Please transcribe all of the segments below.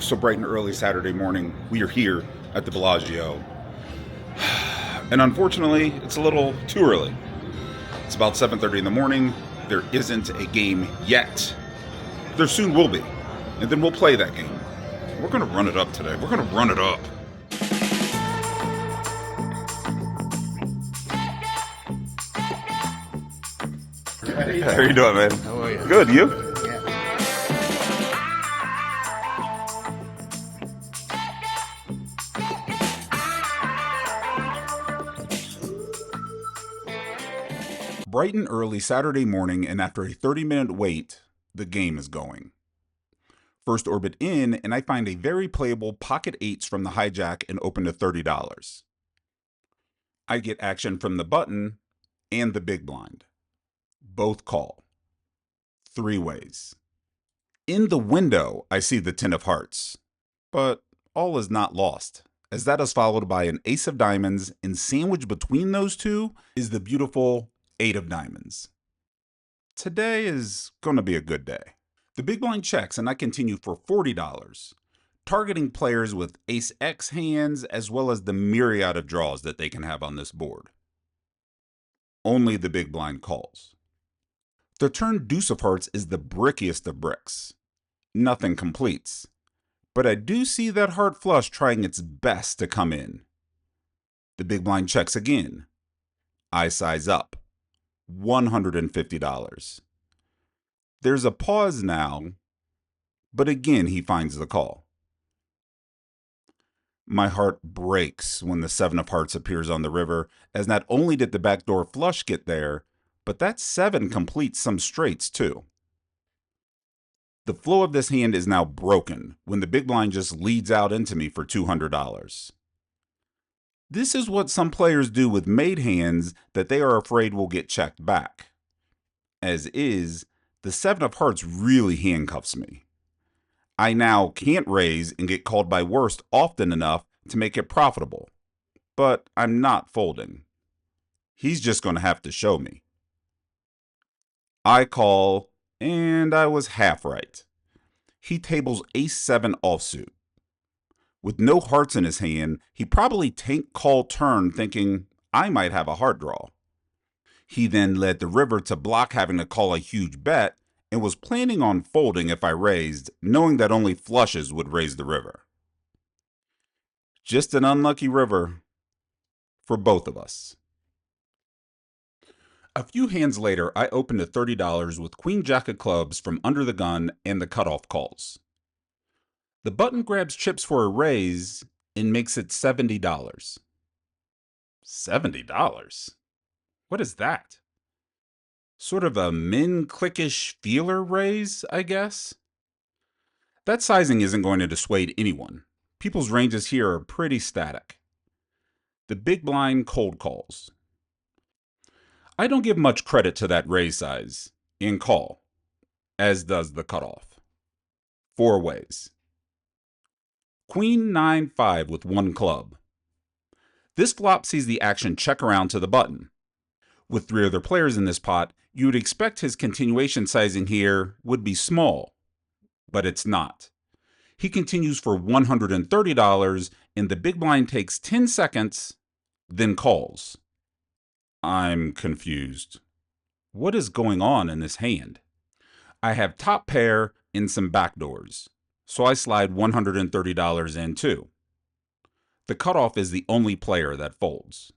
So bright and early Saturday morning, we are here at the Bellagio. And unfortunately, it's a little too early. It's about 7:30 in the morning. There isn't a game yet. There soon will be. And then we'll play that game. We're going to run it up today. We're going to run it up. How you doing, man? How are you? Good, you? Yeah. Bright and early Saturday morning, and after a 30-minute wait, the game is going. First orbit in, and I find a very playable pocket eights from the hijack and open to $30. I get action from the button and the big blind. Both call. Three ways. In the window, I see the 10 of hearts, but all is not lost, as that is followed by an ace of diamonds, and sandwiched between those two is the beautiful 8 of diamonds. Today is going to be a good day. The big blind checks, and I continue for $40, targeting players with ace X hands as well as the myriad of draws that they can have on this board. Only the big blind calls. The turn deuce of hearts is the brickiest of bricks. Nothing completes. But I do see that heart flush trying its best to come in. The big blind checks again. I size up. $150. There's a pause now, but again he finds the call. My heart breaks when the 7 of hearts appears on the river, as not only did the backdoor flush get there, but that 7 completes some straights too. The flow of this hand is now broken when the big blind just leads out into me for $200. This is what some players do with made hands that they are afraid will get checked back. As is, the 7 of hearts really handcuffs me. I now can't raise and get called by worst often enough to make it profitable, but I'm not folding. He's just going to have to show me. I call, and I was half right. He tables ace 7 offsuit. With no hearts in his hand, he probably tank call turn thinking I might have a heart draw. He then led the river to block having to call a huge bet and was planning on folding if I raised, knowing that only flushes would raise the river. Just an unlucky river for both of us. A few hands later, I opened to $30 with Queen Jack of clubs from under the gun and the cutoff calls. The button grabs chips for a raise and makes it $70. $70? What is that? Sort of a min-clickish feeler raise, I guess? That sizing isn't going to dissuade anyone. People's ranges here are pretty static. The big blind cold calls. I don't give much credit to that raise size, and call, as does the cutoff. Four ways. Queen 9-5 with one club. This flop sees the action check around to the button. With 3 other players in this pot, you would expect his continuation sizing here would be small, but it's not. He continues for $130, and the big blind takes 10 seconds, then calls. I'm confused. What is going on in this hand? I have top pair and some backdoors, so I slide $130 in too. The cutoff is the only player that folds.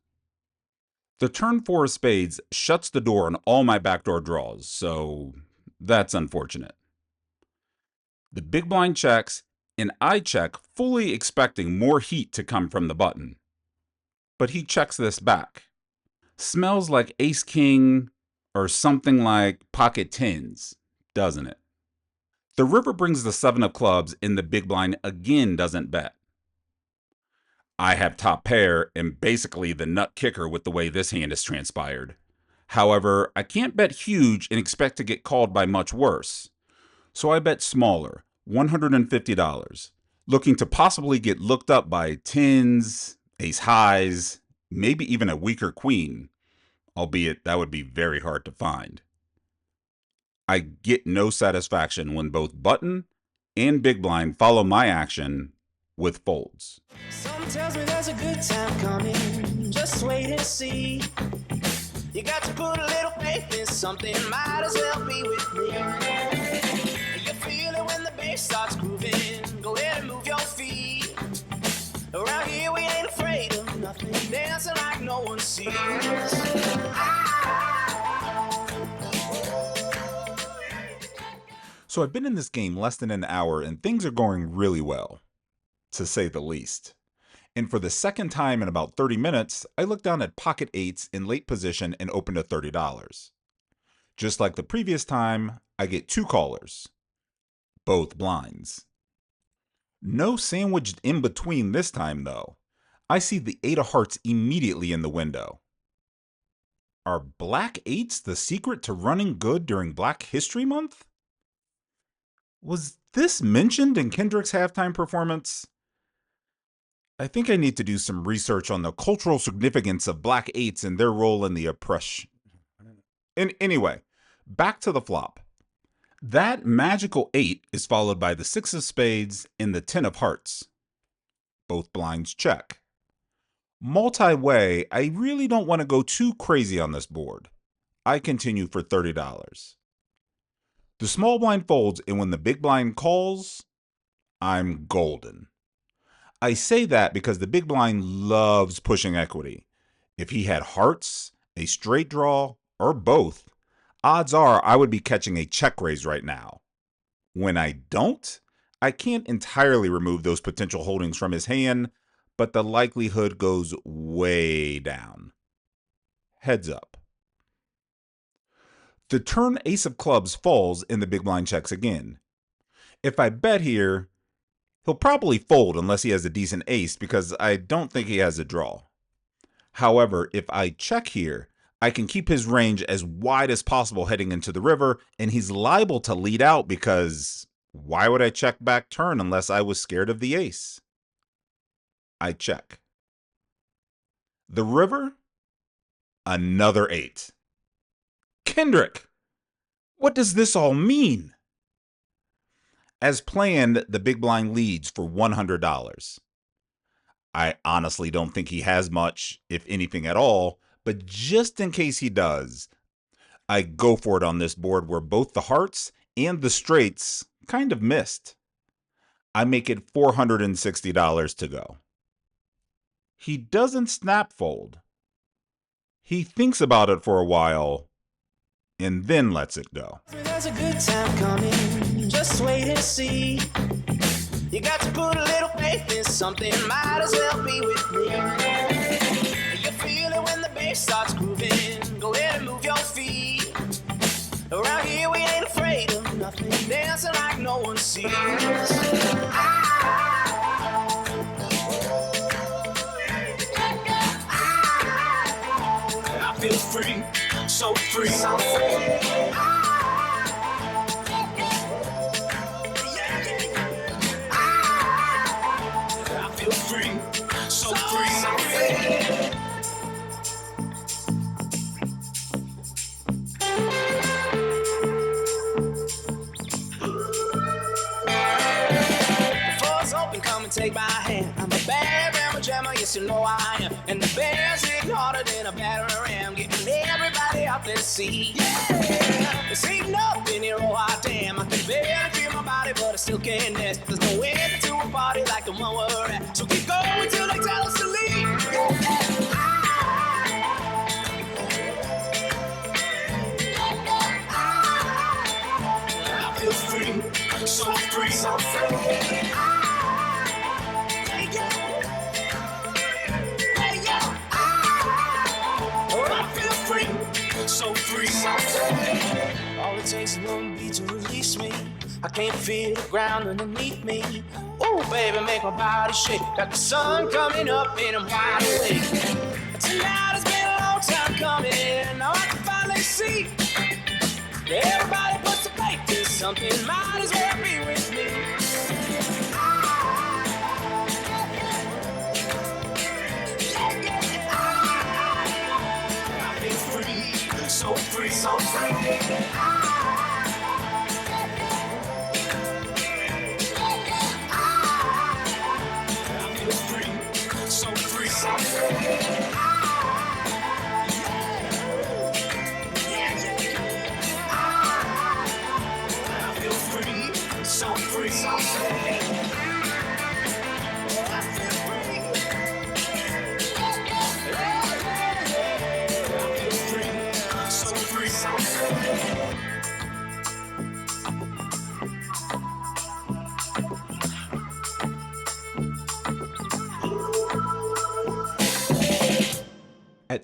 The turn 4 of spades shuts the door on all my backdoor draws, so that's unfortunate. The big blind checks, and I check, fully expecting more heat to come from the button. But he checks this back. Smells like ace-king or something like pocket tens, doesn't it? The river brings the 7 of clubs, and the big blind again doesn't bet. I have top pair and basically the nut kicker with the way this hand has transpired. However, I can't bet huge and expect to get called by much worse. So I bet smaller, $150, looking to possibly get looked up by tens, ace highs, maybe even a weaker queen, albeit that would be very hard to find. I get no satisfaction when both button and big blind follow my action with folds. Some tells me there's a good time coming. Just wait and see. You got to put a little faith in something. Might as well be with me. You feel it when the bass starts grooving. Go ahead and move your feet. Around here we ain't afraid of nothing. Dancing like no one sees. So I've been in this game less than an hour and things are going really well, to say the least. And for the second time in about 30 minutes, I looked down at pocket eights in late position and opened at $30. Just like the previous time, I get 2 callers. Both blinds. No sandwiched in between this time though. I see the 8 of hearts immediately in the window. Are black eights the secret to running good during Black History Month? Was this mentioned in Kendrick's halftime performance? I think I need to do some research on the cultural significance of black eights and their role in the oppression. Anyway, back to the flop. That magical 8 is followed by the 6 of spades and the 10 of hearts. Both blinds check. Multi-way, I really don't want to go too crazy on this board. I continue for $30. The small blind folds, and when the big blind calls, I'm golden. I say that because the big blind loves pushing equity. If he had hearts, a straight draw, or both, odds are I would be catching a check raise right now. When I don't, I can't entirely remove those potential holdings from his hand, but the likelihood goes way down. Heads up. The turn ace of clubs falls and the big blind checks again. If I bet here, he'll probably fold unless he has a decent ace because I don't think he has a draw. However, if I check here, I can keep his range as wide as possible heading into the river, and he's liable to lead out because why would I check back turn unless I was scared of the ace? I check. The river? Another 8. Kendrick, what does this all mean? As planned, the big blind leads for $100. I honestly don't think he has much, if anything at all, but just in case he does, I go for it on this board where both the hearts and the straights kind of missed. I make it $460 to go. He doesn't snap fold. He thinks about it for a while and then lets it go. There's a good time coming. Just wait and see. You got to put a little faith in something. Might as well be with me. You feel it when the bass starts grooving. Go ahead and move your feet. Around here we ain't afraid of nothing. Dancing like no one sees. I feel free, so free. So free. I feel free, so free. So free. Come and take my hand. I'm a bad rammer jammer, yes you know I am. And the bears hitting harder than a battering ram, getting everybody out there to see. Yeah, this ain't nothing here, oh hot damn. I can barely feel my body, but I still can't dance. There's no end to a party like the one we're at. So keep going till they tell us to leave. I feel free, so free, so free. So free, so free. All it takes is one beat to release me. I can't feel the ground underneath me. Ooh, baby, make my body shake. Got the sun coming up and I'm wide awake. Tonight has been a long time coming. Now I can finally see. Everybody puts a faith in something. Might as well be with me. So free, so free.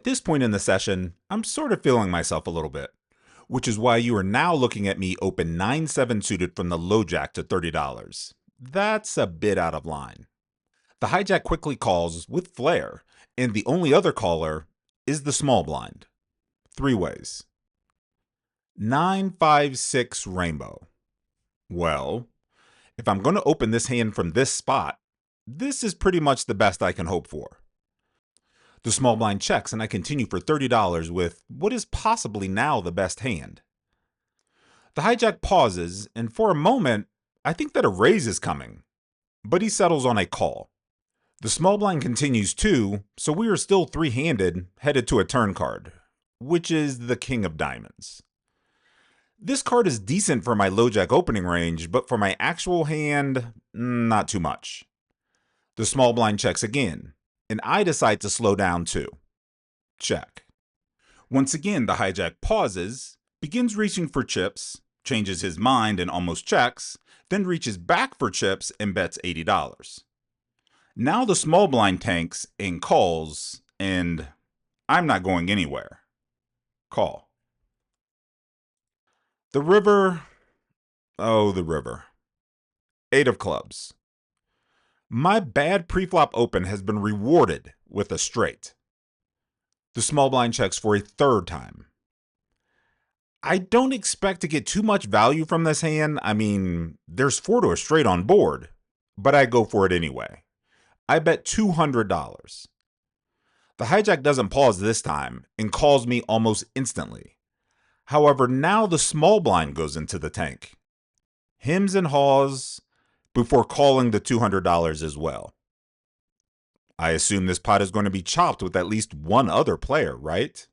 this point in the session, I'm sort of feeling myself a little bit, which is why you are now looking at me open 9-7 suited from the low jack to $30. That's a bit out of line. The hijack quickly calls with flair, and the only other caller is the small blind. 3 ways. 9-5-6 rainbow. Well, if I'm going to open this hand from this spot, this is pretty much the best I can hope for. The small blind checks and I continue for $30 with what is possibly now the best hand. The hijack pauses, and for a moment, I think that a raise is coming, but he settles on a call. The small blind continues too, so we are still three-handed, headed to a turn card, which is the king of diamonds. This card is decent for my low jack opening range, but for my actual hand, not too much. The small blind checks again, and I decide to slow down too. Check. Once again, the hijack pauses, begins reaching for chips, changes his mind and almost checks, then reaches back for chips and bets $80. Now the small blind tanks and calls, and I'm not going anywhere. Call. The river, oh, the river. 8 of clubs. My bad preflop open has been rewarded with a straight. The small blind checks for a third time. I don't expect to get too much value from this hand. I mean, there's 4 to a straight on board, but I go for it anyway. I bet $200. The hijack doesn't pause this time and calls me almost instantly. However, now the small blind goes into the tank. Hems and haws before calling the $200 as well. I assume this pot is going to be chopped with at least one other player, right?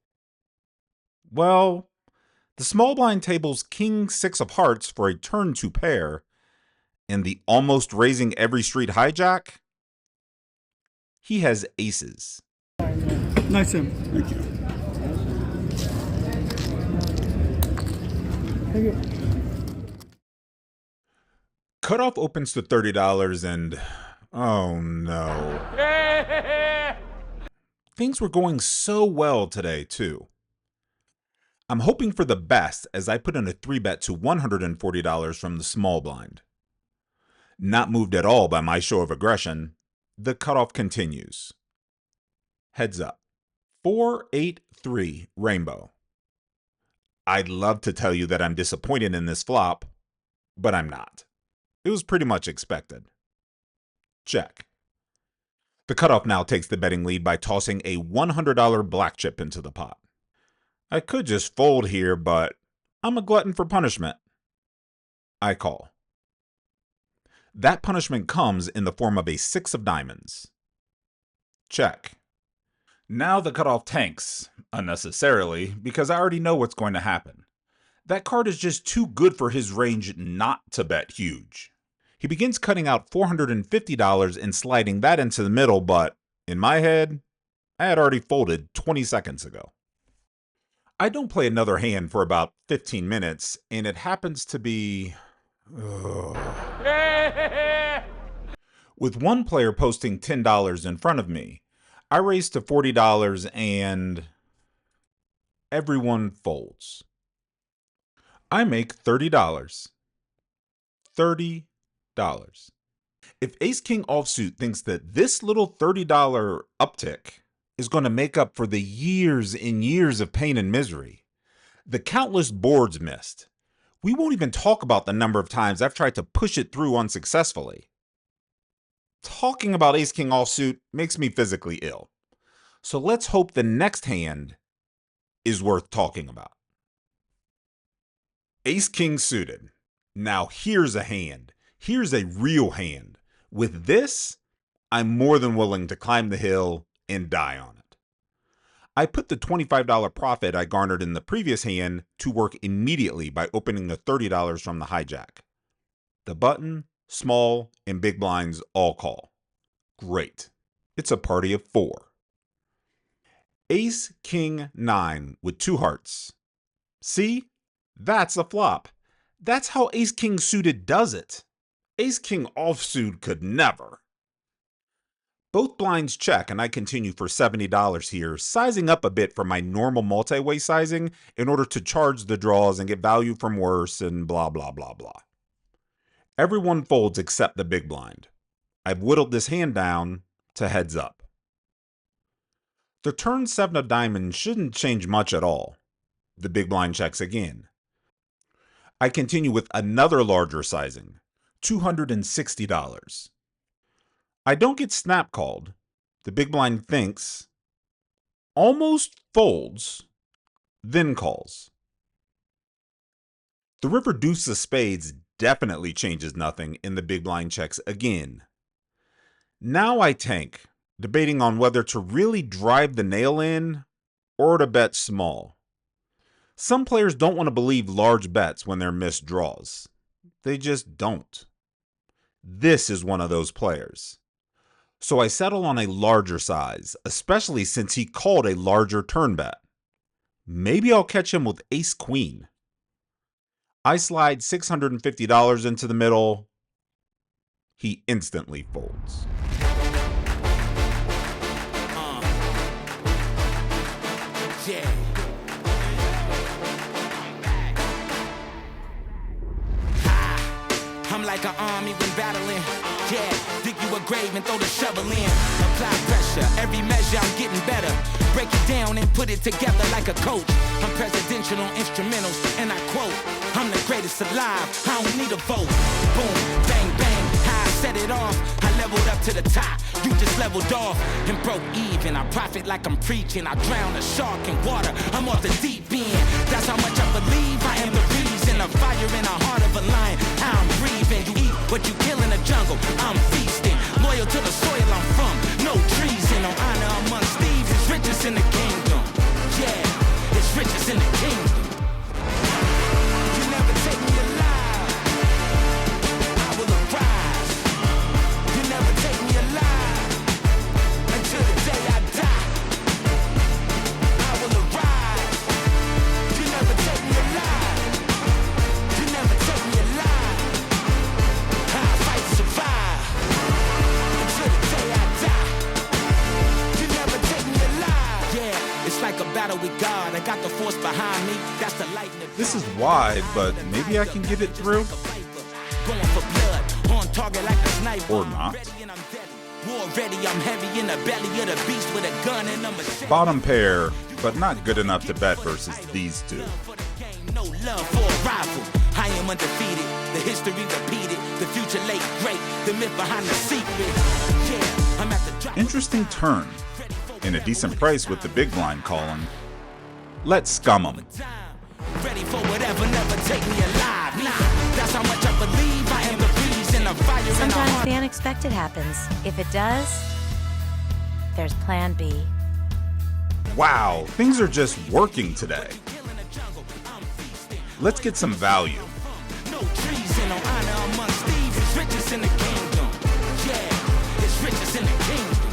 Well, the small blind tables king 6 of hearts for a turn 2 pair, and the almost raising every street hijack, he has aces. Nice him. Thank you. Thank you. Cutoff opens to $30 and, oh no. Things were going so well today too. I'm hoping for the best as I put in a 3-bet to $140 from the small blind. Not moved at all by my show of aggression, the cutoff continues. Heads up. 4-8-3 rainbow. I'd love to tell you that I'm disappointed in this flop, but I'm not. It was pretty much expected. Check. The cutoff now takes the betting lead by tossing a $100 black chip into the pot. I could just fold here, but I'm a glutton for punishment. I call. That punishment comes in the form of a 6 of diamonds. Check. Now the cutoff tanks, unnecessarily, because I already know what's going to happen. That card is just too good for his range not to bet huge. He begins cutting out $450 and sliding that into the middle, but in my head, I had already folded 20 seconds ago. I don't play another hand for about 15 minutes, and it happens to be... With one player posting $10 in front of me, I raise to $40 and everyone folds. I make $30. $30. If Ace King offsuit thinks that this little $30 uptick is going to make up for the years and years of pain and misery, the countless boards missed, we won't even talk about the number of times I've tried to push it through unsuccessfully. Talking about Ace King offsuit makes me physically ill. So let's hope the next hand is worth talking about. Ace King suited. Now here's a hand. Here's a real hand. With this, I'm more than willing to climb the hill and die on it. I put the $25 profit I garnered in the previous hand to work immediately by opening the $30 from the hijack. The button, small, and big blinds all call. Great. It's a party of 4. Ace King 9 with 2 hearts. See? That's a flop. That's how Ace King suited does it. Ace King offsuit could never. Both blinds check and I continue for $70 here, sizing up a bit from my normal multi-way sizing in order to charge the draws and get value from worse and blah blah blah blah. Everyone folds except the big blind. I've whittled this hand down to heads up. The turn 7 of diamonds shouldn't change much at all. The big blind checks again. I continue with another larger sizing, $260. I don't get snap called. The big blind thinks, almost folds, then calls. The river deuce of spades definitely changes nothing and the big blind checks again. Now I tank, debating on whether to really drive the nail in or to bet small. Some players don't want to believe large bets when they're missed draws. They just don't. This is one of those players. So I settle on a larger size, especially since he called a larger turn bet. Maybe I'll catch him with ace-queen. I slide $650 into the middle. He instantly folds. Yeah. I'm like an army when battling. Yeah, dig you a grave and throw the shovel in. Apply pressure, every measure I'm getting better. Break it down and put it together like a coach. I'm presidential on instrumentals and I quote, I'm the greatest alive, I don't need a vote. Boom, bang, bang, how I set it off. I leveled up to the top, you just leveled off and broke even. I profit like I'm preaching, I drown a shark in water, I'm off the deep end. That's how much I believe, I am the reason. A fire in the heart of a lion, I'm breathing. You eat what you kill in the jungle, I'm feasting. Loyal to the soil I'm from, no treason. No honor amongst thieves, it's riches in the kingdom. Yeah, it's riches in the kingdom. You never take me alive, I will arise. You never take me alive, until the day I die. I will arise. You never take me alive, you never take me alive. I fight to survive, until the day I die. You never take me alive. Yeah, it's like a battle with God. I got the force behind me, that's the lightning. This is wide, but maybe I can get it through. Going for blood, on target like a sniper. Or not. Ready and I'm deadly. War ready, I'm heavy in the belly of the beast with a gun and a machete. Bottom pair, but not good enough to bet versus these two. For the game, no love for a rival. I am undefeated, the history repeated, the future late great, the myth behind the secret. Yeah, I'm at the drop. Interesting turn, and a decent price with the big blind calling. Let's scum them. Ready for whatever, never take me alive. Nah, that's how much I believe. I am the reason, a fire in the Sometimes heart. the unexpected happens. If it does, there's plan B. Wow, things are just working today. Let's get some value. No treason, no honor amongst thieves. It's riches in the kingdom. Yeah, it's riches in the kingdom.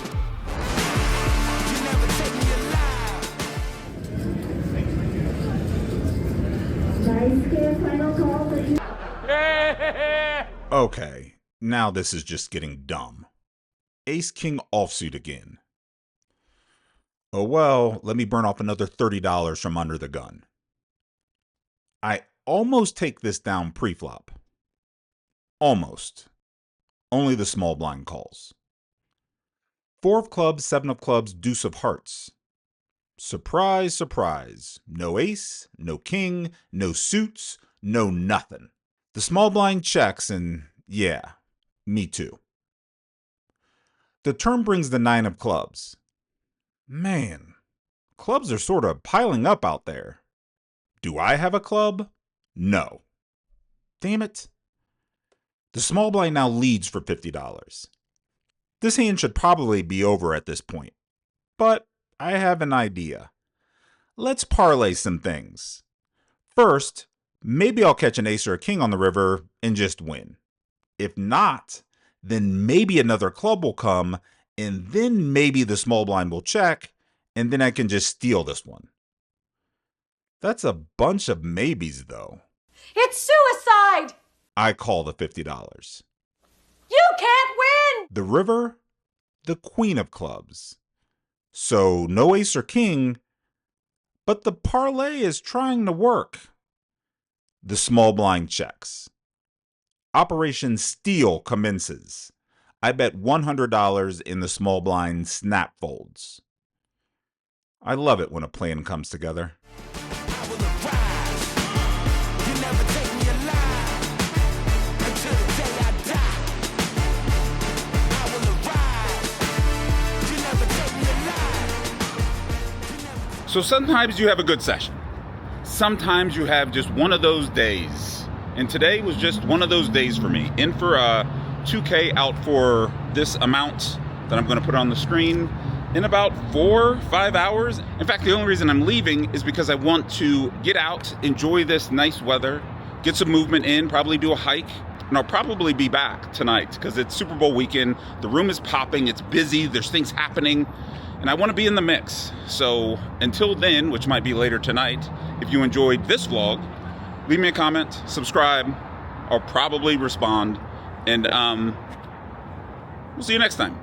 You never take me alive. Okay, now this is just getting dumb. Ace-king offsuit again. Oh well, let me burn off another $30 from under the gun. I almost take this down pre-flop. Almost. Only the small blind calls. 4 of clubs, 7 of clubs, deuce of hearts. Surprise, surprise. No ace, no king, no suits, no nothing. The small blind checks and yeah, me too. The turn brings the 9 of clubs. Man, clubs are sort of piling up out there. Do I have a club? No. Damn it. The small blind now leads for $50. This hand should probably be over at this point, but I have an idea. Let's parlay some things. First, maybe I'll catch an ace or a king on the river and just win. If not, then maybe another club will come, and then maybe the small blind will check, and then I can just steal this one. That's a bunch of maybes, though. It's suicide! I call the $50. You can't win! The river the queen of clubs. So no ace or king, but the parlay is trying to work. The small blind checks. Operation Steal commences. I bet $100 in the small blind snap folds. I love it when a plan comes together. So sometimes you have a good session. Sometimes you have just one of those days. And today was just one of those days for me. In for a 2K, out for this amount that I'm going to put on the screen in about 4-5 hours. In fact, the only reason I'm leaving is because I want to get out, enjoy this nice weather, get some movement in, probably do a hike. And I'll probably be back tonight because it's Super Bowl weekend. The room is popping, it's busy, there's things happening. And I want to be in the mix. So until then, which might be later tonight, if you enjoyed this vlog, leave me a comment, subscribe. I'll probably respond. And we'll see you next time.